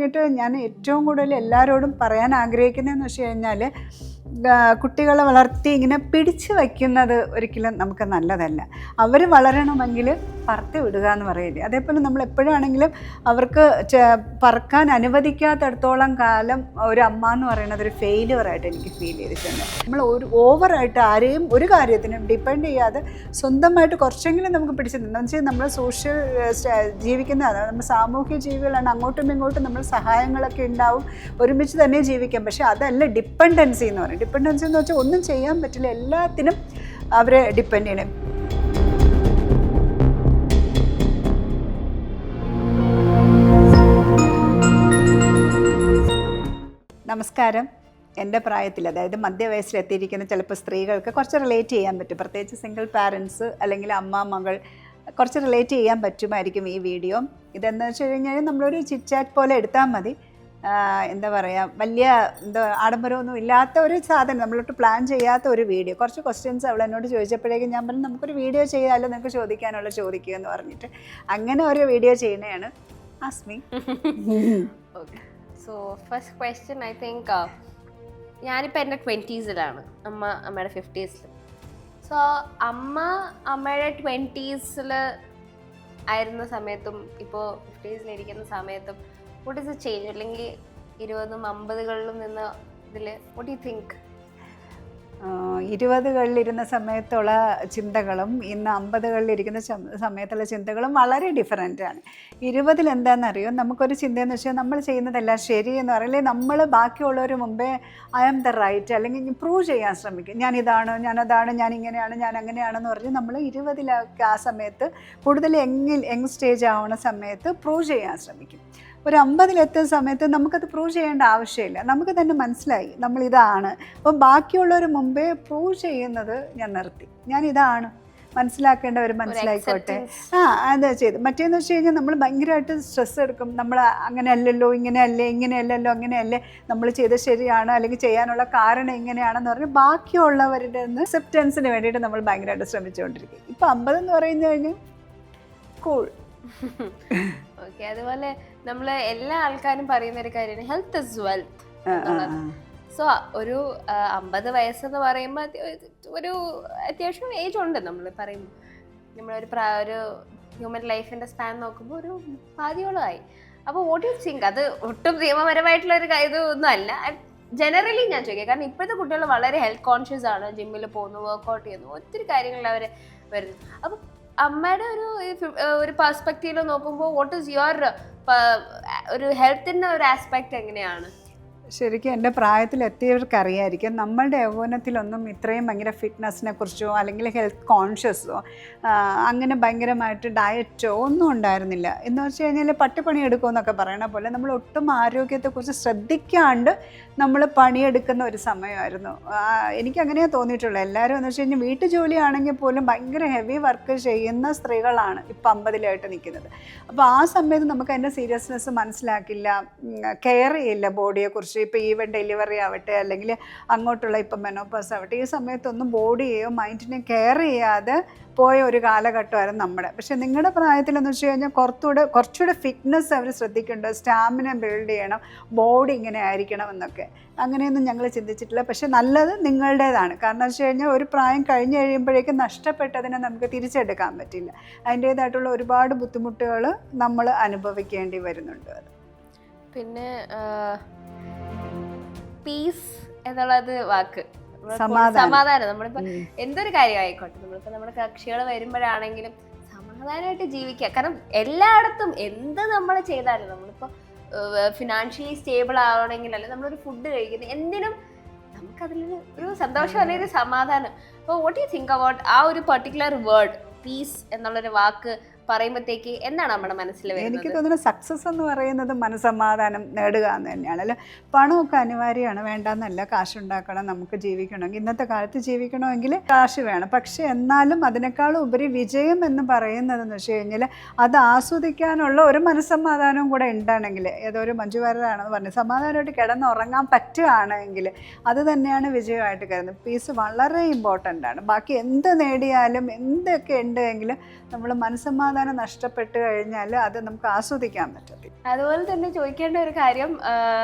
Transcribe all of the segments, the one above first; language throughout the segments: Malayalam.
പറഞ്ഞിട്ട് ഞാൻ ഏറ്റവും കൂടുതൽ എല്ലാവരോടും പറയാൻ ആഗ്രഹിക്കുന്നതെന്ന് വെച്ച് കഴിഞ്ഞാൽ കുട്ടികളെ വളർത്തി ഇങ്ങനെ പിടിച്ചു വയ്ക്കുന്നത് ഒരിക്കലും നമുക്ക് നല്ലതല്ല. അവർ വളരണമെങ്കിൽ പറത്തി വിടുക എന്ന് പറയില്ലേ, അതേപോലെ നമ്മൾ എപ്പോഴാണെങ്കിലും അവർക്ക് പറക്കാൻ അനുവദിക്കാത്തടത്തോളം കാലം ഒരു അമ്മ എന്ന് പറയുന്നത് ഒരു ഫെയിലിയറായിട്ട് എനിക്ക് ഫീൽ ചെയ്തിട്ടുണ്ട്. നമ്മൾ ഓവറായിട്ട് ആരെയും ഒരു കാര്യത്തിനും ഡിപ്പെൻഡ് ചെയ്യാതെ സ്വന്തമായിട്ട് കുറച്ചെങ്കിലും നമുക്ക് പിടിച്ചു നിന്നു വെച്ചാൽ നമ്മൾ സോഷ്യൽ ജീവിക്കുന്ന അതാണ്, നമ്മൾ സാമൂഹ്യ ജീവികളാണ്. അങ്ങോട്ടും ഇങ്ങോട്ടും നമ്മൾ സഹായങ്ങളൊക്കെ ഉണ്ടാവും, ഒരുമിച്ച് തന്നെ ജീവിക്കാം. പക്ഷെ അതല്ല ഡിപ്പെൻഡൻസി എന്ന് പറയും. ഡിപ്പെൻഡൻസി എന്ന് വെച്ചാൽ ഒന്നും ചെയ്യാൻ പറ്റില്ല, എല്ലാത്തിനും അവരെ ഡിപ്പെൻഡ് ചെയ്യണം. നമസ്കാരം. എൻ്റെ പ്രായത്തിൽ, അതായത് മധ്യവയസ്സിലെത്തിയിരിക്കുന്ന ചിലപ്പോൾ സ്ത്രീകൾക്ക് കുറച്ച് റിലേറ്റ് ചെയ്യാൻ പറ്റും, പ്രത്യേകിച്ച് സിംഗിൾ പാരൻസ് അല്ലെങ്കിൽ അമ്മ മകൾ കുറച്ച് റിലേറ്റ് ചെയ്യാൻ പറ്റുമായിരിക്കും ഈ വീഡിയോ. ഇതെന്താ വെച്ച് കഴിഞ്ഞാൽ നമ്മളൊരു ചിറ്റ് ചാറ്റ് പോലെ എടുത്താൽ മതി. എന്താ പറയുക, വലിയ ആഡംബരമൊന്നും ഇല്ലാത്ത ഒരു സാധനം, നമ്മളൊട്ട് പ്ലാൻ ചെയ്യാത്ത ഒരു വീഡിയോ. കുറച്ച് ക്വസ്റ്റ്യൻസ് അവൾ എന്നോട് ചോദിച്ചപ്പോഴേക്കും ഞാൻ പറഞ്ഞു നമുക്കൊരു വീഡിയോ ചെയ്യാമല്ലോ, നിങ്ങൾക്ക് ചോദിക്കാനുള്ള ചോദിക്കുക എന്ന് പറഞ്ഞിട്ട് അങ്ങനെ ഒരു വീഡിയോ ചെയ്യുന്നതാണ്. Asked me. Okay, so first question I think, ഞാനിപ്പോൾ എൻ്റെ 20s അമ്മയുടെ 50s. സോ അമ്മയുടെ 20s ആയിരുന്ന സമയത്തും ഇപ്പോൾ 50s ഇരിക്കുന്ന സമയത്തും വാട്ട് ഈസ് എ ചേഞ്ച്? അല്ലെങ്കിൽ 20s 50s നിന്ന് ഇതിൽ വാട്ട് യു തിങ്ക്? 20s സമയത്തുള്ള ചിന്തകളും ഇന്ന് 50s സമയത്തുള്ള ചിന്തകളും വളരെ ഡിഫറെൻ്റാണ്. 20s എന്താണെന്നറിയോ, നമുക്കൊരു ചിന്തയെന്ന് വെച്ചാൽ നമ്മൾ ചെയ്യുന്നതെല്ലാം ശരിയെന്ന് പറയില്ലേ, നമ്മൾ ബാക്കിയുള്ളവർ മുമ്പേ ഐ ആം ദ റൈറ്റ് അല്ലെങ്കിൽ പ്രൂവ് ചെയ്യാൻ ശ്രമിക്കും. ഞാനിതാണ്, ഞാനതാണ്, ഞാനിങ്ങനെയാണ്, ഞാൻ അങ്ങനെയാണെന്ന് പറഞ്ഞ് നമ്മൾ 20s ആ സമയത്ത് കൂടുതൽ യങ് സ്റ്റേജ് ആവുന്ന സമയത്ത് പ്രൂവ് ചെയ്യാൻ ശ്രമിക്കും. ഒരു 50s സമയത്ത് നമുക്കത് പ്രൂവ് ചെയ്യേണ്ട ആവശ്യമില്ല, നമുക്ക് തന്നെ മനസ്സിലായി നമ്മളിതാണ്. അപ്പോൾ ബാക്കിയുള്ളവർ മുമ്പേ പ്രൂവ് ചെയ്യുന്നത് ഞാൻ നിർത്തി, ഞാനിതാണ്, മനസ്സിലാക്കേണ്ടവർ മനസ്സിലായിക്കോട്ടെ, അതാ ചെയ്ത്. മറ്റേന്ന് വെച്ച് കഴിഞ്ഞാൽ നമ്മൾ ഭയങ്കരമായിട്ട് സ്ട്രെസ് എടുക്കും. നമ്മൾ അങ്ങനെ അല്ലല്ലോ, ഇങ്ങനെയല്ലേ, ഇങ്ങനെയല്ലല്ലോ, അങ്ങനെയല്ലേ, നമ്മൾ ചെയ്ത് ശരിയാണ്, അല്ലെങ്കിൽ ചെയ്യാനുള്ള കാരണം ഇങ്ങനെയാണെന്ന് പറഞ്ഞ് ബാക്കിയുള്ളവരുടെ അക്സെപ്റ്റൻസിന് വേണ്ടിയിട്ട് നമ്മൾ ഭയങ്കരമായിട്ട് ശ്രമിച്ചുകൊണ്ടിരിക്കും. ഇപ്പം 50 എന്ന് പറയുന്നത് കഴിഞ്ഞാൽ കൂൾ. ഓക്കെ, അതുപോലെ നമ്മൾ എല്ലാ ആൾക്കാരും പറയുന്ന ഒരു കാര്യമാണ് ഹെൽത്ത് ഇസ് വെൽത്ത് എന്നുള്ളത്. സോ ഒരു 50 വയസ്സെന്ന് പറയുമ്പോൾ ഒരു അത്യാവശ്യം ഏജ് ഉണ്ട്. നമ്മൾ പറയുമ്പോൾ നമ്മളൊരു ഹ്യൂമൻ ലൈഫിൻ്റെ സ്പാൻ നോക്കുമ്പോൾ ഒരു പാതിയോളമായി. അപ്പോൾ വാട്ട് യു തിങ്ക്? അത് ഒട്ടും നിയമപരമായിട്ടുള്ളൊരു ഇതൊന്നും അല്ല, ജനറലി ഞാൻ ചോദിക്കാം. കാരണം ഇപ്പോഴത്തെ കുട്ടികൾ വളരെ ഹെൽത്ത് കോൺഷ്യസ് ആണ്, ജിമ്മിൽ പോകുന്നു, വർക്കൗട്ട് ചെയ്യുന്നു, ഒത്തിരി കാര്യങ്ങളിൽ അവർ വരുന്നു. അപ്പം അമ്മയുടെ ഒരു പെർസ്പെക്റ്റീവിൽ നോക്കുമ്പോൾ വാട്ട് ഈസ് യുവർ ഒരു ഹെൽത്തിൻ്റെ ഒരു ആസ്പെക്ട് എങ്ങനെയാണ്? ശരിക്കും എൻ്റെ പ്രായത്തിലെത്തിയവർക്ക് അറിയായിരിക്കും, നമ്മളുടെ യൗവനത്തിലൊന്നും ഇത്രയും ഭയങ്കര ഫിറ്റ്നസ്സിനെ കുറിച്ചോ അല്ലെങ്കിൽ ഹെൽത്ത് കോൺഷ്യസോ അങ്ങനെ ഭയങ്കരമായിട്ട് ഡയറ്റോ ഒന്നും ഉണ്ടായിരുന്നില്ല. എന്ന് വെച്ച് കഴിഞ്ഞാൽ പട്ടിപ്പണി എടുക്കുമെന്നൊക്കെ പറയണ പോലെ നമ്മൾ ഒട്ടും ആരോഗ്യത്തെക്കുറിച്ച് ശ്രദ്ധിക്കാണ്ട് നമ്മൾ പണിയെടുക്കുന്ന ഒരു സമയമായിരുന്നു. എനിക്കങ്ങനെയാണ് തോന്നിയിട്ടുള്ളത്. എല്ലാവരും എന്ന് വെച്ച് കഴിഞ്ഞാൽ വീട്ടു ജോലിയാണെങ്കിൽ പോലും ഭയങ്കര ഹെവി വർക്ക് ചെയ്യുന്ന സ്ത്രീകളാണ് ഇപ്പം 50-ലായിട്ട് നിൽക്കുന്നത്. അപ്പോൾ ആ സമയത്ത് നമുക്ക് അതിൻ്റെ സീരിയസ്നെസ് മനസ്സിലാക്കില്ല, കെയർ ചെയ്യില്ല ബോഡിയെക്കുറിച്ച്. ഇപ്പോൾ ഈവൻ ഡെലിവറി ആവട്ടെ അല്ലെങ്കിൽ അങ്ങോട്ടുള്ള ഇപ്പം മെനോപോസ് ആവട്ടെ, ഈ സമയത്തൊന്നും ബോഡിയെയോ മൈൻഡിനെയോ കെയർ ചെയ്യാതെ പോയ ഒരു കാലഘട്ടമായിരുന്നു നമ്മുടെ. പക്ഷേ നിങ്ങളുടെ പ്രായത്തിലെന്ന് വെച്ച് കഴിഞ്ഞാൽ കുറച്ചുകൂടെ ഫിറ്റ്നസ് അവർ ശ്രദ്ധിക്കുന്നുണ്ട്, സ്റ്റാമിന ബിൽഡ് ചെയ്യണം, ബോഡി ഇങ്ങനെ ആയിരിക്കണം എന്നൊക്കെ. അങ്ങനെയൊന്നും ഞങ്ങൾ ചിന്തിച്ചിട്ടില്ല. പക്ഷെ നല്ലത് നിങ്ങളുടേതാണ്. കാരണം വെച്ച് കഴിഞ്ഞാൽ ഒരു പ്രായം കഴിഞ്ഞ് കഴിയുമ്പോഴേക്കും നഷ്ടപ്പെട്ടതിനെ നമുക്ക് തിരിച്ചെടുക്കാൻ പറ്റില്ല. അതിൻ്റേതായിട്ടുള്ള ഒരുപാട് ബുദ്ധിമുട്ടുകൾ നമ്മൾ അനുഭവിക്കേണ്ടി വരുന്നുണ്ട്. പിന്നെ പീസ് എന്നുള്ളത് വാക്ക്, സമാധാനം. നമ്മളിപ്പോ എന്തൊരു കാര്യമായിക്കോട്ടെ, നമ്മളിപ്പോ നമ്മുടെ കക്ഷികൾ വരുമ്പോഴാണെങ്കിലും സമാധാനമായിട്ട് ജീവിക്കുക. കാരണം എല്ലായിടത്തും എന്ത് നമ്മൾ ചെയ്താലും, നമ്മളിപ്പോ ഫിനാൻഷ്യലി സ്റ്റേബിൾ ആവണമെങ്കിൽ, അല്ലെങ്കിൽ നമ്മളൊരു ഫുഡ് കഴിക്കുന്നത്, എന്തിനും നമുക്കതിലൊരു സന്തോഷം അല്ലെങ്കിൽ ഒരു സമാധാനം. അപ്പോൾ വാട്ട് യു തിങ്ക് അബൌട്ട് ആ ഒരു പെർട്ടിക്കുലർ വേർഡ് പീസ് എന്നുള്ളൊരു വാക്ക് പറയുമ്പോഴത്തേക്ക് എന്താണ് നമ്മുടെ മനസ്സിൽ വരുന്നത്? എനിക്ക് തോന്നുന്നു സക്സസ് എന്ന് പറയുന്നത് മനസ്സമാധാനം നേടുക എന്ന് തന്നെയാണ്. അല്ല, പണമൊക്കെ അനിവാര്യമാണ്, വേണ്ടെന്നല്ല, കാശുണ്ടാക്കണം, നമുക്ക് ജീവിക്കണമെങ്കിൽ, ഇന്നത്തെ കാലത്ത് ജീവിക്കണമെങ്കിൽ കാശ് വേണം. പക്ഷെ എന്നാലും അതിനേക്കാളും ഉപരി വിജയം എന്ന് പറയുന്നതെന്ന് വെച്ച് കഴിഞ്ഞാൽ അത് ആസ്വദിക്കാനുള്ള ഒരു മനസ്സമാധാനവും കൂടെ ഉണ്ടാണെങ്കിൽ, ഏതൊരു മഞ്ജു വാര്യരാണെന്ന് പറഞ്ഞു, സമാധാനമായിട്ട് കിടന്നുറങ്ങാൻ പറ്റുകയാണെങ്കിൽ അത് തന്നെയാണ് വിജയമായിട്ട് കരുതുന്നത്. പീസ് വളരെ ഇമ്പോർട്ടൻ്റ് ആണ്. ബാക്കി എന്ത് നേടിയാലും എന്തൊക്കെ ഉണ്ടെങ്കിലും നമ്മൾ മനസ്സമാധാനം മനസ്സമാധാനം നഷ്ടപ്പെട്ട് കഴിഞ്ഞാൽ അത് നമുക്ക് ആസ്വദിക്കാൻ പറ്റത്തില്ല. അതുപോലെ തന്നെ ചോദിക്കേണ്ട ഒരു കാര്യം,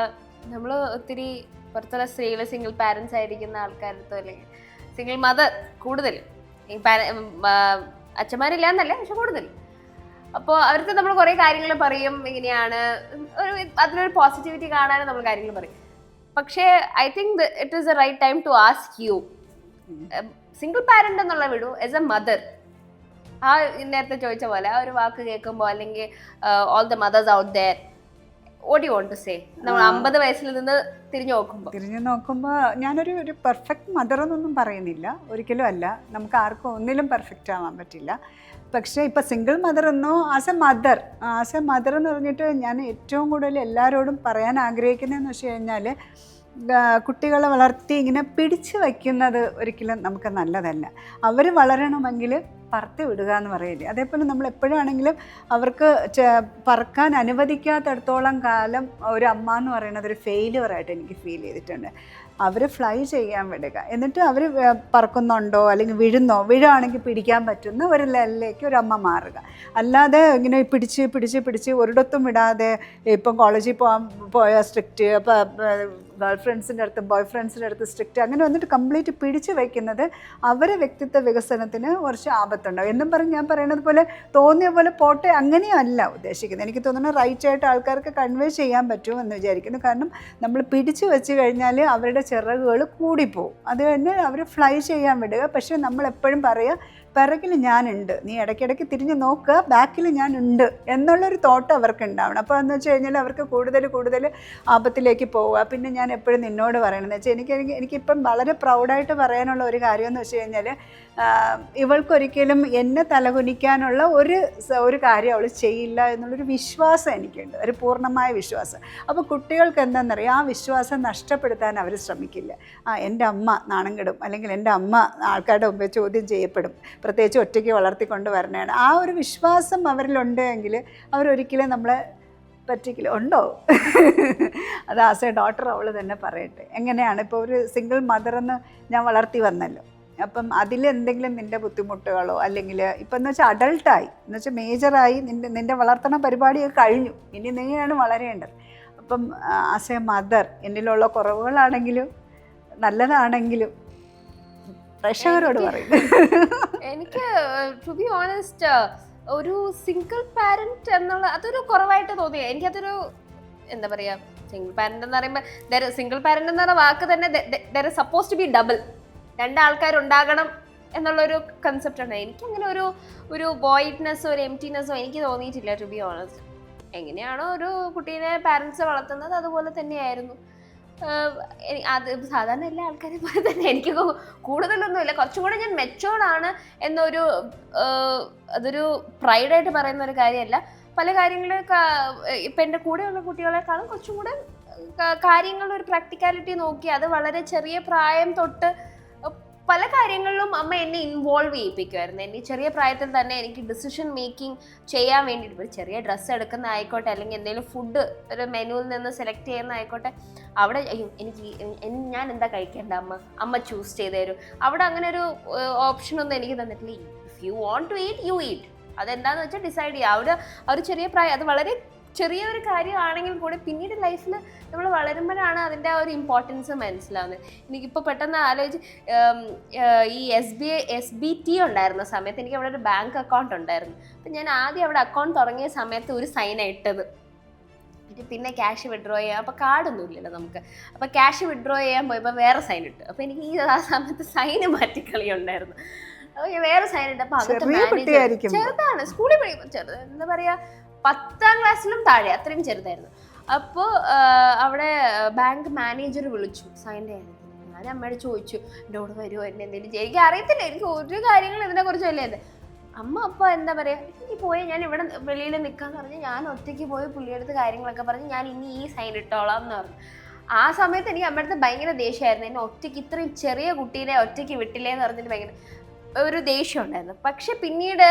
നമ്മൾ ഒത്തിരി പുറത്തുള്ള സ്ത്രീകൾ സിംഗിൾ പാരൻസ് ആയിരിക്കുന്ന ആൾക്കാരടുത്തോ അല്ലെങ്കിൽ സിംഗിൾ മദർ കൂടുതലും ഈ അച്ഛന്മാരില്ല എന്നല്ല, പക്ഷെ കൂടുതൽ. അപ്പോൾ അവർക്ക് നമ്മൾ കുറേ കാര്യങ്ങൾ പറയും, ഇങ്ങനെയാണ് ഒരു അതിനൊരു പോസിറ്റിവിറ്റി കാണാനും നമ്മൾ കാര്യങ്ങൾ പറയും. പക്ഷേ I think it is a right time to ask you, single parent എന്നുള്ള വിടൂ, ആസ് എ മദർ, ആ നേരത്തെ ചോദിച്ച പോലെ ആ ഒരു വാക്ക് കേൾക്കുമ്പോൾ, അല്ലെങ്കിൽ all the mothers out there, what you want to say, നമ്മൾ 50 വയസ്സിൽ നിന്ന് തിരിഞ്ഞു നോക്കുമ്പോൾ ഞാനൊരു പെർഫെക്റ്റ് മദർ എന്നൊന്നും പറയുന്നില്ല, ഒരിക്കലും അല്ല. നമുക്ക് ആർക്കും ഒന്നിലും പെർഫെക്റ്റ് ആവാൻ പറ്റില്ല. പക്ഷേ ഇപ്പം സിംഗിൾ മദർ എന്നോ ആസ് എ മദർ എന്ന് പറഞ്ഞിട്ട് ഞാൻ ഏറ്റവും കൂടുതൽ എല്ലാവരോടും പറയാൻ ആഗ്രഹിക്കുന്നതെന്ന് വെച്ച് കഴിഞ്ഞാൽ, കുട്ടികളെ വളർത്തി ഇങ്ങനെ പിടിച്ചു വയ്ക്കുന്നത് ഒരിക്കലും നമുക്ക് നല്ലതല്ല. അവർ വളരണമെങ്കിൽ പറത്തി വിടുക എന്ന് പറയില്ലേ, അതേപോലെ നമ്മൾ എപ്പോഴാണെങ്കിലും അവർക്ക് പറക്കാൻ അനുവദിക്കാത്തടത്തോളം കാലം ഒരു അമ്മ എന്ന് പറയുന്നത് ഒരു ഫെയിലിയറായിട്ട് എനിക്ക് ഫീൽ ചെയ്തിട്ടുണ്ട്. അവർ ഫ്ലൈ ചെയ്യാൻ വിടുക, എന്നിട്ട് അവർ പറക്കുന്നുണ്ടോ അല്ലെങ്കിൽ വീഴുകയാണെങ്കിൽ പിടിക്കാൻ പറ്റുന്ന ഒരു ലെവലിലേക്ക് ഒരു അമ്മ മാറുക. അല്ലാതെ ഇങ്ങനെ പിടിച്ച് ഒരിടത്തും വിടാതെ, ഇപ്പം കോളേജിൽ പോയ സ്ട്രിക്റ്റ്, ഗേൾ ഫ്രണ്ട്സിൻ്റെ അടുത്ത് ബോയ് ഫ്രണ്ട്സിൻ്റെ അടുത്ത് സ്ട്രിക്റ്റ്, അങ്ങനെ വന്നിട്ട് കംപ്ലീറ്റ് പിടിച്ചു വയ്ക്കുന്നത് അവരെ വ്യക്തിത്വ വികസനത്തിന് കുറച്ച് ആപത്തുണ്ടാവും. എന്നും പറഞ്ഞ് ഞാൻ പറയണത് പോലെ തോന്നിയ പോലെ പോട്ടെ, അങ്ങനെയല്ല ഉദ്ദേശിക്കുന്നത്. എനിക്ക് തോന്നുന്നു റൈറ്റായിട്ട് ആൾക്കാർക്ക് കൺവേ ചെയ്യാൻ പറ്റുമെന്ന് വിചാരിക്കുന്നു. കാരണം നമ്മൾ പിടിച്ചു വെച്ച് കഴിഞ്ഞാൽ അവരുടെ ചിറകുകൾ കൂടിപ്പോവും. അത് തന്നെ അവർ ഫ്ലൈ ചെയ്യാൻ വിടുക. പക്ഷേ നമ്മളെപ്പോഴും പറയുക, പിറകിൽ ഞാനുണ്ട്, നീ ഇടയ്ക്കിടയ്ക്ക് തിരിഞ്ഞ് നോക്കുക, ബാക്കിൽ ഞാനുണ്ട് എന്നുള്ളൊരു തോട്ട് അവർക്ക് ഉണ്ടാവണം. അപ്പോൾ എന്ന് വെച്ച് കഴിഞ്ഞാൽ അവർക്ക് കൂടുതൽ ആപത്തിലേക്ക് പോവുക. പിന്നെ ഞാൻ എപ്പോഴും നിന്നോട് പറയണമെന്ന് വെച്ചാൽ, എനിക്കിപ്പം വളരെ പ്രൗഡായിട്ട് പറയാനുള്ള ഒരു കാര്യമെന്ന് വെച്ച് കഴിഞ്ഞാൽ, ഇവൾക്കൊരിക്കലും എന്നെ തലകുനിക്കാനുള്ള ഒരു കാര്യം അവൾ ചെയ്യില്ല എന്നുള്ളൊരു വിശ്വാസം എനിക്കുണ്ട്, ഒരു പൂർണ്ണമായ വിശ്വാസം. അപ്പോൾ കുട്ടികൾക്ക് എന്താണെന്നറിയാം, ആ വിശ്വാസം നഷ്ടപ്പെടുത്താൻ അവർ ശ്രമിക്കില്ല. എൻ്റെ അമ്മ നാണം കെടും, അല്ലെങ്കിൽ എൻ്റെ അമ്മ ആൾക്കാരുടെ മുമ്പ് ചോദ്യം ചെയ്യപ്പെടും, പ്രത്യേകിച്ച് ഒറ്റയ്ക്ക് വളർത്തിക്കൊണ്ട് വരണതാണ്. ആ ഒരു വിശ്വാസം അവരിലുണ്ടെങ്കിൽ അവരൊരിക്കലും നമ്മളെ പറ്റിക്കില്ല. ഉണ്ടോ? അത് ആസ് എ ഡോട്ടർ അവൾ തന്നെ പറയട്ടെ. എങ്ങനെയാണ് ഇപ്പോൾ ഒരു സിംഗിൾ മദറെന്ന് ഞാൻ വളർത്തി വന്നല്ലോ, അപ്പം അതിലെന്തെങ്കിലും നിൻ്റെ ബുദ്ധിമുട്ടുകളോ, അല്ലെങ്കിൽ ഇപ്പം എന്ന് വെച്ചാൽ അഡൾട്ടായി, എന്ന് വെച്ചാൽ മേജറായി, നിൻ്റെ വളർത്തണ പരിപാടിയൊക്കെ കഴിഞ്ഞു, ഇനി നീയാണ് വളരേണ്ടത്. അപ്പം ആസ് എ മദർ എന്നിലുള്ള കുറവുകളാണെങ്കിലും നല്ലതാണെങ്കിലും പ്രേക്ഷകരോട് പറയും. എനിക്ക് ടു ബി ഓണസ്റ്റ്, ഒരു സിംഗിൾ പാരന്റ് എന്നുള്ള അതൊരു കുറവായിട്ട് തോന്നി. എനിക്കതൊരു എന്താ പറയാ, സിംഗിൾ പാരന്റ് എന്ന് പറയുമ്പോൾ, സിംഗിൾ പാരന്റ് എന്ന് പറയുന്ന വാക്ക് തന്നെ there is suppose to be double, 2 ആൾക്കാരുണ്ടാകണം എന്നുള്ളൊരു കൺസെപ്റ്റ് ഉണ്ട്. എനിക്കങ്ങനെ ഒരു വോയിഡ്നെസ്സോ ഒരു എംപ്റ്റിനെസ്സോ എനിക്ക് തോന്നിയിട്ടില്ല, ടു ബി ഓണസ്റ്റ്. എങ്ങനെയാണോ ഒരു കുട്ടീനെ പാരൻസ് വളർത്തുന്നത് അതുപോലെ തന്നെയായിരുന്നു. അത് സാധാരണ എല്ലാ ആൾക്കാരെയും പോലെ തന്നെ എനിക്ക് കൂടുതലൊന്നുമില്ല. കുറച്ചും കൂടെ ഞാൻ മെച്ചോർഡാണ് എന്നൊരു അതൊരു പ്രൈഡായിട്ട് പറയുന്ന ഒരു കാര്യമല്ല. പല കാര്യങ്ങൾ ഇപ്പം എൻ്റെ കൂടെയുള്ള കുട്ടികളെക്കാളും കുറച്ചും കൂടെ കാര്യങ്ങളുടെ ഒരു പ്രാക്ടിക്കാലിറ്റി നോക്കി, അത് വളരെ ചെറിയ പ്രായം തൊട്ട് പല കാര്യങ്ങളിലും അമ്മ എന്നെ ഇൻവോൾവ് ചെയ്യിപ്പിക്കുമായിരുന്നു. എന്നെ ചെറിയ പ്രായത്തിൽ തന്നെ എനിക്ക് ഡിസിഷൻ മേക്കിംഗ് ചെയ്യാൻ വേണ്ടിയിട്ട്, ഒരു ചെറിയ ഡ്രസ്സ് എടുക്കുന്ന ആയിക്കോട്ടെ, അല്ലെങ്കിൽ എന്തെങ്കിലും ഫുഡ് ഒരു മെനുവിൽ നിന്ന് സെലക്ട് ചെയ്യുന്ന ആയിക്കോട്ടെ, അവിടെ ഞാൻ എന്താ കഴിക്കേണ്ട അമ്മ ചൂസ് ചെയ്ത് തരും. അവിടെ അങ്ങനെ ഒരു ഓപ്ഷനൊന്നും എനിക്ക് തന്നിട്ടില്ല. If you want to eat you eat, അതെന്താണെന്ന് വെച്ചാൽ ഡിസൈഡ് ചെയ്യുക. അവിടെ ഒരു ചെറിയ പ്രായം, അത് വളരെ ചെറിയൊരു കാര്യമാണെങ്കിൽ കൂടി പിന്നീട് ലൈഫിൽ നമ്മൾ വളരുമ്പോഴാണ് അതിൻ്റെ ആ ഒരു ഇമ്പോർട്ടൻസ് മനസ്സിലാവുന്നത്. എനിക്കിപ്പോൾ പെട്ടെന്ന് ആലോചിച്ച്, ഈ SBT ഉണ്ടായിരുന്ന സമയത്ത് എനിക്ക് അവിടെ ഒരു ബാങ്ക് അക്കൗണ്ട് ഉണ്ടായിരുന്നു. അപ്പം ഞാൻ ആദ്യം അവിടെ അക്കൗണ്ട് തുടങ്ങിയ സമയത്ത് ഒരു സൈനാണ് ഇട്ടത്. പിന്നെ ക്യാഷ് വിഡ്രോ ചെയ്യാം, അപ്പോൾ കാർഡൊന്നും ഇല്ലല്ലോ നമുക്ക്. അപ്പോൾ ക്യാഷ് വിഡ്രോ ചെയ്യാൻ പോയപ്പോൾ വേറെ സൈൻ ഇട്ടു. അപ്പോൾ എനിക്ക് ആ സമയത്ത് സൈന് മാറ്റിക്കളി ഉണ്ടായിരുന്നു. അപ്പോൾ ഞാൻ വേറെ സൈൻ ഇട്ട്, അപ്പോൾ ചെറുതാണ്, സ്കൂളിൽ പഠിക്കുമ്പോൾ ചെറുത്, എന്താ പറയുക, 10ാം ക്ലാസ്സിലും താഴെ, അത്രയും ചെറുതായിരുന്നു. അപ്പോൾ അവിടെ ബാങ്ക് മാനേജർ വിളിച്ചു സൈൻ്റെ കാര്യത്തിൽ. ഞാൻ അമ്മയോട് ചോദിച്ചു, എൻ്റെ കൂടെ വരുമോ, എന്നെ എന്തെങ്കിലും ചെയ്യും. എനിക്ക് അറിയത്തില്ല, എനിക്ക് ഒരു കാര്യങ്ങളും ഇതിനെക്കുറിച്ച് വല്ലത്. അമ്മ അപ്പോൾ എന്താ പറയുക, എനിക്ക് പോയി ഞാൻ ഇവിടെ വെളിയിൽ നിൽക്കാന്ന് പറഞ്ഞ് ഞാൻ ഒറ്റയ്ക്ക് പോയി പുള്ളിയെടുത്ത് കാര്യങ്ങളൊക്കെ പറഞ്ഞ് ഞാൻ ഇനി ഈ സൈൻ ഇട്ടോളാം എന്ന് പറഞ്ഞു. ആ സമയത്ത് എനിക്ക് അമ്മയുടെ ഭയങ്കര ദേഷ്യമായിരുന്നു. എന്നെ ഒറ്റയ്ക്ക്, ഇത്രയും ചെറിയ കുട്ടീനെ ഒറ്റയ്ക്ക് വിട്ടില്ലേ എന്ന് പറഞ്ഞിട്ട് ഭയങ്കര ഒരു ദേഷ്യം ഉണ്ടായിരുന്നു. പക്ഷെ പിന്നീട്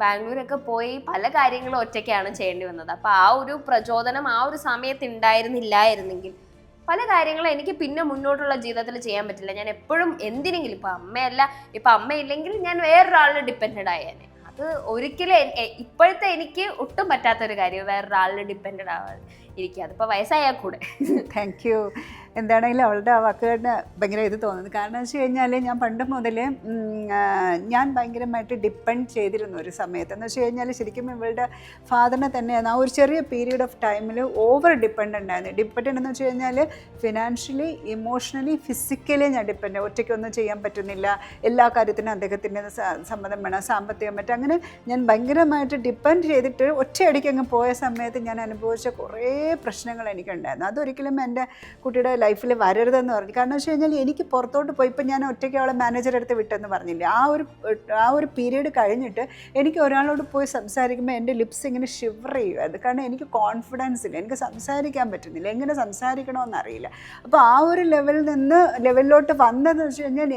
ബാംഗ്ലൂരൊക്കെ പോയി പല കാര്യങ്ങളും ഒറ്റയ്ക്കാണ് ചെയ്യേണ്ടി വന്നത്. അപ്പോൾ ആ ഒരു പ്രചോദനം ആ ഒരു സമയത്ത് ഉണ്ടായിരുന്നില്ലായിരുന്നെങ്കിൽ പല കാര്യങ്ങളും എനിക്ക് പിന്നെ മുന്നോട്ടുള്ള ജീവിതത്തിൽ ചെയ്യാൻ പറ്റില്ല. ഞാൻ എപ്പോഴും എന്തിനെങ്കിലും, ഇപ്പം അമ്മയല്ല, ഇപ്പം അമ്മയില്ലെങ്കിൽ ഞാൻ വേറൊരാളിൽ ഡിപ്പെൻഡഡ് ആയേനെ. അത് ഒരിക്കലും ഇപ്പോഴത്തെ എനിക്ക് ഒട്ടും പറ്റാത്തൊരു കാര്യം വേറൊരാളിൽ ഡിപ്പെൻഡ് ആവാൻ ഇരിക്കുക. അതിപ്പോൾ വയസ്സായാൽ കൂടെ. Thank you. എന്താണെങ്കിലും അവളുടെ ആ വാക്കുകളിന് ഭയങ്കര ഇത് തോന്നുന്നത്. കാരണം എന്ന് വെച്ച് കഴിഞ്ഞാൽ ഞാൻ പണ്ട് മുതൽ ഞാൻ ഭയങ്കരമായിട്ട് ഡിപ്പെൻഡ് ചെയ്തിരുന്നു ഒരു സമയത്ത്. എന്ന് വെച്ച് കഴിഞ്ഞാൽ ശരിക്കും ഇവളുടെ ഫാദറിനെ തന്നെയാണ് ആ ഒരു ചെറിയ പീരീഡ് ഓഫ് ടൈമിൽ ഓവർ ഡിപ്പെൻഡൻ്റ് ആയിരുന്നു. ഡിപ്പെൻഡൻ്റ് എന്ന് വെച്ച് കഴിഞ്ഞാൽ ഫിനാൻഷ്യലി, ഇമോഷണലി, ഫിസിക്കലി ഞാൻ ഡിപ്പെൻഡ്. ഒറ്റയ്ക്കൊന്നും ചെയ്യാൻ പറ്റുന്നില്ല, എല്ലാ കാര്യത്തിനും അദ്ദേഹത്തിൻ്റെ സമ്മതം വേണം, സാമ്പത്തികം പറ്റും. അങ്ങനെ ഞാൻ ഭയങ്കരമായിട്ട് ഡിപ്പെൻഡ് ചെയ്തിട്ട് ഒറ്റയടിക്ക് അങ്ങ് പോയ സമയത്ത് ഞാൻ അനുഭവിച്ച കുറേ പ്രശ്നങ്ങൾ എനിക്കുണ്ടായിരുന്നു. അതൊരിക്കലും എൻ്റെ കുട്ടിയുടെ ലൈഫിൽ വരരുതെന്ന് പറഞ്ഞു. കാരണം വെച്ച് കഴിഞ്ഞാൽ എനിക്ക് പുറത്തോട്ട് പോയി, ഇപ്പം ഞാൻ ഒറ്റയ്ക്ക് അവളെ മാനേജർ അടുത്ത് വിട്ടെന്ന് പറഞ്ഞില്ലേ, ആ ഒരു പീരീഡ് കഴിഞ്ഞിട്ട് എനിക്ക് ഒരാളോട് പോയി സംസാരിക്കുമ്പോൾ എൻ്റെ ലിപ്സ് ഇങ്ങനെ ഷിവർ ചെയ്യുമായിരുന്നു. കാരണം എനിക്ക് കോൺഫിഡൻസ് ഇല്ല, എനിക്ക് സംസാരിക്കാൻ പറ്റുന്നില്ല, എങ്ങനെ സംസാരിക്കണമെന്നറിയില്ല. അപ്പോൾ ആ ഒരു ലെവലിലോട്ട് വന്നതെന്ന് വെച്ച് കഴിഞ്ഞാൽ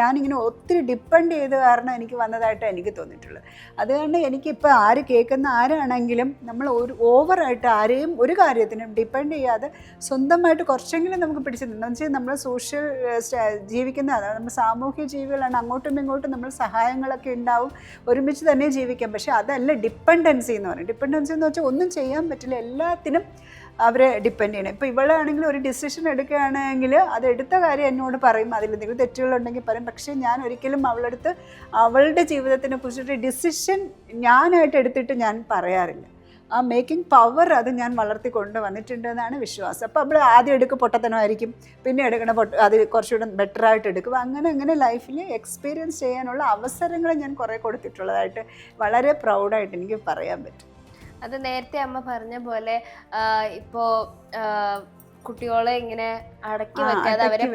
ഞാനിങ്ങനെ ഒത്തിരി ഡിപ്പെൻഡ് ചെയ്ത് കാരണം എനിക്ക് വന്നതായിട്ട് എനിക്ക് തോന്നിയിട്ടുള്ളത്. അതുകൊണ്ട് എനിക്കിപ്പോൾ ആര് കേൾക്കുന്ന ആരാണെങ്കിലും നമ്മൾ ഓവറായിട്ട് ആരെയും ഒരു കാര്യത്തിനും ഡിപ്പെൻഡ് ചെയ്യാതെ സ്വന്തമായിട്ട് കുറച്ചെങ്കിലും നമുക്ക് പിടിച്ചു നിന്നു വെച്ചാൽ നമ്മൾ സോഷ്യൽ ജീവിക്കുന്നതാണ്, നമ്മൾ സാമൂഹ്യ ജീവികളാണ്. അങ്ങോട്ടും ഇങ്ങോട്ടും നമ്മൾ സഹായങ്ങളൊക്കെ ഉണ്ടാവും, ഒരുമിച്ച് തന്നെ ജീവിക്കാം. പക്ഷേ അതല്ല ഡിപ്പെൻഡൻസി എന്ന് പറയും. ഡിപ്പെൻഡൻസി എന്ന് വെച്ചാൽ ഒന്നും ചെയ്യാൻ പറ്റില്ല, എല്ലാത്തിനും അവരെ ഡിപ്പെൻഡ് ചെയ്യണം. ഇപ്പോൾ ഇവളാണെങ്കിൽ ഒരു ഡിസിഷൻ എടുക്കുകയാണെങ്കിൽ അത് എടുത്ത കാര്യം എന്നോട് പറയും, അതിലെന്തെങ്കിലും തെറ്റുകളുണ്ടെങ്കിൽ പറയും. പക്ഷേ ഞാൻ ഒരിക്കലും അവളടുത്ത് അവളുടെ ജീവിതത്തിനെ കുറിച്ചിട്ട് ഡിസിഷൻ ഞാനായിട്ട് എടുത്തിട്ട് ഞാൻ പറയാറില്ല. ആ മേക്കിംഗ് പവർ അത് ഞാൻ വളർത്തി കൊണ്ടുവന്നിട്ടുണ്ടെന്നാണ് വിശ്വാസം. അപ്പോൾ നമ്മൾ ആദ്യം എടുക്കുക പൊട്ടത്തനമായിരിക്കും, പിന്നെ എടുക്കണ അത് കുറച്ചുകൂടെ ബെറ്ററായിട്ട് എടുക്കും. അങ്ങനെ ലൈഫിൽ എക്സ്പീരിയൻസ് ചെയ്യാനുള്ള അവസരങ്ങൾ ഞാൻ കുറേ കൊടുത്തിട്ടുള്ളതായിട്ട് വളരെ പ്രൗഡായിട്ട് എനിക്ക് പറയാൻ പറ്റും. അത് നേരത്തെ അമ്മ പറഞ്ഞ പോലെ ഇപ്പോൾ കുട്ടികളെ ഇങ്ങനെ അടക്കി വെക്കാതെ അവരെ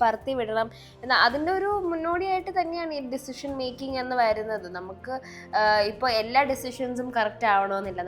പറത്തി വിടണം എന്നാൽ അതിൻ്റെ ഒരു മുന്നോടിയായിട്ട് തന്നെയാണ് ഈ ഡിസിഷൻ മേക്കിംഗ് എന്ന് വരുന്നത്. നമുക്ക് ഇപ്പോൾ എല്ലാ ഡിസിഷൻസും കറക്റ്റ് ആവണമെന്നില്ല.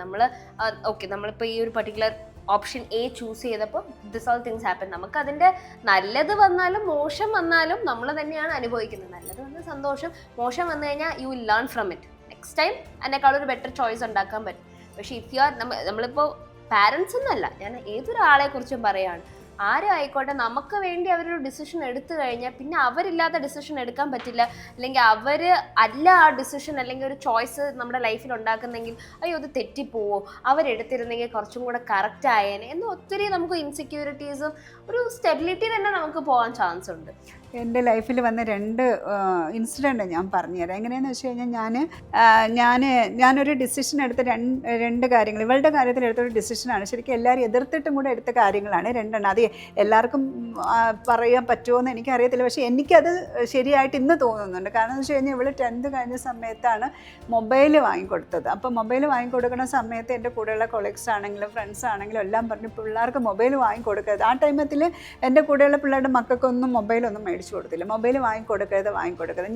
നമ്മളിപ്പോൾ ഈ ഒരു പർട്ടിക്കുലർ ഓപ്ഷൻ എ ചൂസ് ചെയ്തപ്പോൾ ദിസ് ഓൾ തിങ്സ് ഹാപ്പൻ. നമുക്ക് അതിൻ്റെ നല്ലത് വന്നാലും മോശം വന്നാലും നമ്മൾ തന്നെയാണ് അനുഭവിക്കുന്നത്. നല്ലത് വന്ന സന്തോഷം, മോശം വന്നു കഴിഞ്ഞാൽ you will learn from it. Next time അതിനേക്കാളൊരു ബെറ്റർ ചോയ്സ് ഉണ്ടാക്കാൻ പറ്റും. പക്ഷേ ഇഫ് യു ആർ നമ്മളിപ്പോൾ പാരൻസ് എന്നല്ല, ഞാൻ ഏതൊരാളെ കുറിച്ചും പറയുകയാണ്, ആരും ആയിക്കോട്ടെ, നമുക്ക് വേണ്ടി അവരൊരു ഡിസിഷൻ എടുത്തു കഴിഞ്ഞാൽ പിന്നെ അവരില്ലാത്ത ഡിസിഷൻ എടുക്കാൻ പറ്റില്ല. അല്ലെങ്കിൽ അവർ അല്ല ആ ഡിസിഷൻ അല്ലെങ്കിൽ ഒരു ചോയ്സ് നമ്മുടെ ലൈഫിൽ ഉണ്ടാക്കുന്നെങ്കിൽ അയ്യോ അത് തെറ്റിപ്പോവോ, അവരെടുത്തിരുന്നെങ്കിൽ കുറച്ചും കൂടെ കറക്റ്റ് ആയേനെ എന്ന് ഒത്തിരി നമുക്ക് ഇൻസെക്യൂരിറ്റീസും ഒരു സ്റ്റെബിലിറ്റി തന്നെ നമുക്ക് പോകാൻ ചാൻസ് ഉണ്ട്. എൻ്റെ ലൈഫിൽ വന്ന 2 ഇൻസിഡൻറ്റ് ഞാൻ പറഞ്ഞുതരാം. എങ്ങനെയാണെന്ന് വെച്ച് കഴിഞ്ഞാൽ ഞാനൊരു ഡിസിഷൻ എടുത്ത 2 കാര്യങ്ങൾ, ഇവളുടെ കാര്യത്തിൽ എടുത്തൊരു ഡിസിഷനാണ്. ശരിക്കും എല്ലാവരും എതിർത്തിട്ടും കൂടെ എടുത്ത കാര്യങ്ങളാണ് 2. അത് എല്ലാവർക്കും പറയാൻ പറ്റുമോ എന്ന് എനിക്കറിയത്തില്ല, പക്ഷേ എനിക്കത് ശരിയായിട്ട് ഇന്ന് തോന്നുന്നുണ്ട്. കാരണം എന്ന് വെച്ച് കഴിഞ്ഞാൽ ഇവൾ 10th കഴിഞ്ഞ സമയത്താണ് മൊബൈൽ വാങ്ങിക്കൊടുത്തത്. അപ്പോൾ മൊബൈൽ വാങ്ങിക്കൊടുക്കുന്ന സമയത്ത് എൻ്റെ കൂടെയുള്ള കൊളീഗ്സ് ആണെങ്കിലും ഫ്രണ്ട്സ് ആണെങ്കിലും എല്ലാം പറഞ്ഞു പിള്ളേർക്ക് മൊബൈൽ വാങ്ങിക്കൊടുക്കരുത്. ആ ടൈമത്തിൽ എൻ്റെ കൂടെയുള്ള പിള്ളേരുടെ മക്കൾക്കൊന്നും മൊബൈലൊന്നും മേടിച്ചു കൊടുത്തില്ല. മൊബൈൽ വാങ്ങിക്കൊടുക്കരുത്.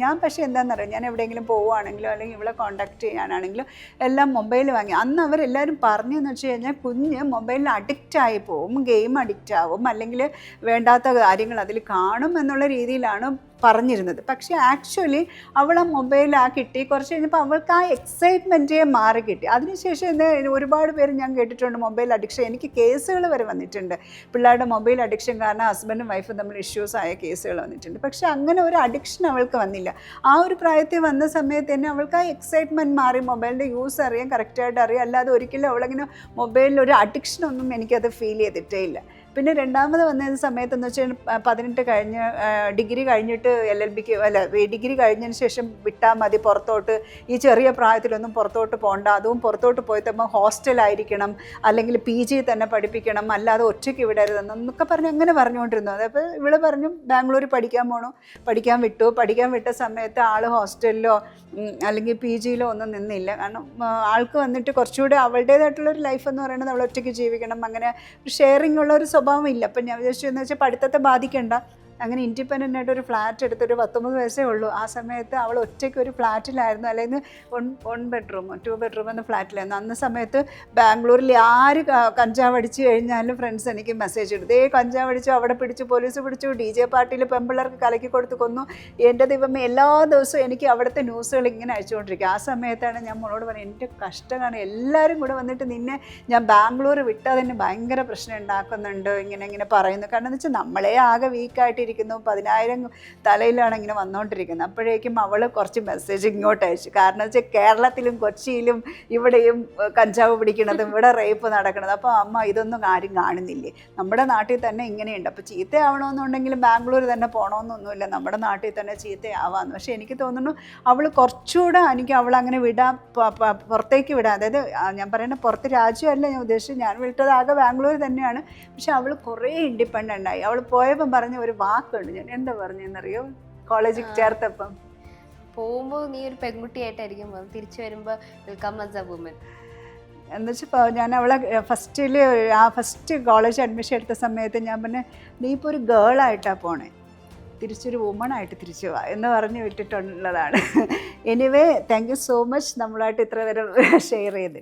ഞാൻ പക്ഷേ എന്താണെന്നറിയാം, ഞാൻ എവിടെയെങ്കിലും പോവുകയാണെങ്കിലോ അല്ലെങ്കിൽ ഇവളെ കോൺടാക്ട് ചെയ്യാനാണെങ്കിലും എല്ലാം മൊബൈൽ വാങ്ങി. അന്ന് അവരെല്ലാവരും പറഞ്ഞതെന്ന് വെച്ച് കഴിഞ്ഞാൽ കുഞ്ഞ് മൊബൈലിൽ അഡിക്റ്റായി പോവും, ഗെയിം അഡിക്റ്റ് ആവും, അല്ലെങ്കിൽ വേണ്ടാത്ത കാര്യങ്ങൾ അതിൽ കാണും എന്നുള്ള രീതിയിലാണ് പറഞ്ഞിരുന്നത്. പക്ഷേ ആക്ച്വലി അവൾ ആ മൊബൈൽ കിട്ടി. കുറച്ച് കഴിഞ്ഞപ്പോൾ അവൾക്ക് ആ എക്സൈറ്റ്മെൻറ്റേ മാറി കിട്ടി. അതിനുശേഷം ഒരുപാട് പേര് ഞാൻ കേട്ടിട്ടുണ്ട് മൊബൈൽ അഡിക്ഷൻ. എനിക്ക് കേസുകൾ വരെ വന്നിട്ടുണ്ട്, പിള്ളേരുടെ മൊബൈൽ അഡിക്ഷൻ കാരണം ഹസ്ബൻഡും വൈഫും തമ്മിൽ ഇഷ്യൂസ് ആയ കേസുകൾ വന്നിട്ടുണ്ട്. പക്ഷേ അങ്ങനെ ഒരു അഡിക്ഷൻ അവൾക്ക് വന്നില്ല. ആ ഒരു പ്രായത്തിൽ വന്ന സമയത്ത് തന്നെ അവൾക്ക് ആ എക്സൈറ്റ്മെൻറ്റ് മാറി, മൊബൈലിൻ്റെ യൂസ് അറിയാം, കറക്റ്റായിട്ട് അറിയാം. അല്ലാതെ ഒരിക്കലും അവളങ്ങനെ മൊബൈലിൽ ഒരു അഡിക്ഷനൊന്നും എനിക്കത് ഫീൽ ചെയ്തിട്ടേ ഇല്ല. പിന്നെ രണ്ടാമത് വന്ന സമയത്തെന്ന് വെച്ചാൽ 18 കഴിഞ്ഞ് ഡിഗ്രി കഴിഞ്ഞിട്ട് LLBക്ക് ഡിഗ്രി കഴിഞ്ഞതിന് ശേഷം വിട്ടാൽ മതി പുറത്തോട്ട്, ഈ ചെറിയ പ്രായത്തിലൊന്നും പുറത്തോട്ട് പോകണ്ട, അതും പുറത്തോട്ട് പോയി തമ്പോൾ ഹോസ്റ്റലായിരിക്കണം അല്ലെങ്കിൽ PG തന്നെ പഠിപ്പിക്കണം, അല്ലാതെ ഒറ്റയ്ക്ക് വിടരുതെന്നൊക്കെ പറഞ്ഞ് അങ്ങനെ പറഞ്ഞുകൊണ്ടിരുന്നു. അതപ്പോൾ ഇവള് പറഞ്ഞു ബാംഗ്ലൂർ പഠിക്കാൻ വിട്ട സമയത്ത് ആൾ ഹോസ്റ്റലിലോ അല്ലെങ്കിൽ PGയിലോ ഒന്നും നിന്നില്ല. കാരണം ആൾക്ക് വന്നിട്ട് കുറച്ചുകൂടെ അവളുടേതായിട്ടുള്ളൊരു ലൈഫ് എന്ന് പറയുന്നത് അവൾ ഒറ്റയ്ക്ക് ജീവിക്കണം, അങ്ങനെ ഷെയറിംഗ് ഉള്ള ഒരു സ്വഭാവം ഇല്ല. അപ്പം ഞാൻ വിചാരിച്ചു എന്ന് വെച്ചാൽ പഠിത്തത്തെ ബാധിക്കണ്ട, അങ്ങനെ ഇൻഡിപെൻഡൻ്റ് ആയിട്ട് ഒരു ഫ്ലാറ്റ് എടുത്തൊരു 19 വയസ്സേ ഉള്ളൂ. ആ സമയത്ത് അവൾ ഒറ്റയ്ക്ക് ഒരു ഫ്ലാറ്റിലായിരുന്നു, അല്ലെങ്കിൽ 1 bedroom 2 bedroom എന്ന ഫ്ലാറ്റിലായിരുന്നു. അന്ന സമയത്ത് ബാംഗ്ലൂരിൽ ആര് കഞ്ചാവ് അടിച്ച് കഴിഞ്ഞാലും ഫ്രണ്ട്സ് എനിക്ക് മെസ്സേജ് ഇടും, കഞ്ചാവ് അടിച്ചു, അവിടെ പിടിച്ചു, പോലീസ് പിടിച്ചു, DJ പാർട്ടിയിൽ പെമ്പിള്ളേർക്ക് കലക്കി കൊടുത്ത് കൊന്നു. എൻ്റെ ദൈവമേ, എല്ലാ ദിവസവും എനിക്ക് അവിടുത്തെ ന്യൂസുകൾ ഇങ്ങനെ അയച്ചുകൊണ്ടിരിക്കുക. ആ സമയത്താണ് ഞാൻ മോളോട് പറഞ്ഞത്, എൻ്റെ കഷ്ടമാണ്, എല്ലാവരും കൂടെ വന്നിട്ട് നിന്നെ ഞാൻ ബാംഗ്ലൂർ വിട്ടാൽ തന്നെ ഭയങ്കര പ്രശ്നം ഉണ്ടാക്കുന്നുണ്ട് ഇങ്ങനെ പറയുന്നു. കാരണം എന്ന് വെച്ചാൽ നമ്മളെ ആകെ വീക്കായിട്ട് ആയിരിക്കുന്നു, 10,000 തലയിലാണ് ഇങ്ങനെ വന്നുകൊണ്ടിരിക്കുന്നത്. അപ്പോഴേക്കും അവൾ കുറച്ച് മെസ്സേജ് ഇങ്ങോട്ട് അയച്ചു. കാരണം വെച്ചാൽ കേരളത്തിലും കൊച്ചിയിലും ഇവിടെയും കഞ്ചാവ് പിടിക്കണതും ഇവിടെ റേപ്പ് നടക്കണത്. അപ്പോൾ അമ്മ ഇതൊന്നും ആരും കാണുന്നില്ലേ, നമ്മുടെ നാട്ടിൽ തന്നെ ഇങ്ങനെയുണ്ട്. അപ്പോൾ ചീത്തയാവണമെന്നുണ്ടെങ്കിൽ ബാംഗ്ലൂർ തന്നെ പോകണമെന്നൊന്നുമില്ല, നമ്മുടെ നാട്ടിൽ തന്നെ ചീത്തയാവാമെന്ന്. പക്ഷേ എനിക്ക് തോന്നുന്നു അവൾ കുറച്ചുകൂടെ എനിക്ക് അവളങ്ങനെ വിടാൻ പുറത്തേക്ക് വിടാൻ, അതായത് ഞാൻ പറയുന്നത് പുറത്ത് രാജ്യമല്ല ഞാൻ ഉദ്ദേശിച്ചത്, ഞാൻ വിട്ടത് ആകെ ബാംഗ്ലൂർ തന്നെയാണ്. പക്ഷെ അവൾ കുറേ ഇൻഡിപെൻഡൻ്റ് ആയി. അവൾ പോയപ്പം പറഞ്ഞ ഒരു വാക്കുണ്ട്, ഞാൻ എന്താ പറഞ്ഞെന്നറിയോ, കോളേജിൽ ചേർത്തപ്പം, പോകുമ്പോൾ നീ ഒരു പെൺകുട്ടിയായിട്ടായിരിക്കും പോകുന്നത്, തിരിച്ചു വരുമ്പോൾ വെൽക്കം ആസ് എ വുമൻ എന്ന് വെച്ചാൽ ഞാൻ അവളെ ഫസ്റ്റ് കോളേജ് അഡ്മിഷൻ എടുത്ത സമയത്ത് ഞാൻ പറഞ്ഞ, നീ ഇപ്പോൾ ഒരു ഗേളായിട്ടാണ് പോണേ, തിരിച്ചൊരു വുമണായിട്ട് തിരിച്ചു പോവാ എന്ന് പറഞ്ഞ് വിട്ടിട്ടുള്ളതാണ്. Anyway thank you so much നമ്മളായിട്ട് ഇത്ര നേരം ഷെയർ ചെയ്ത്.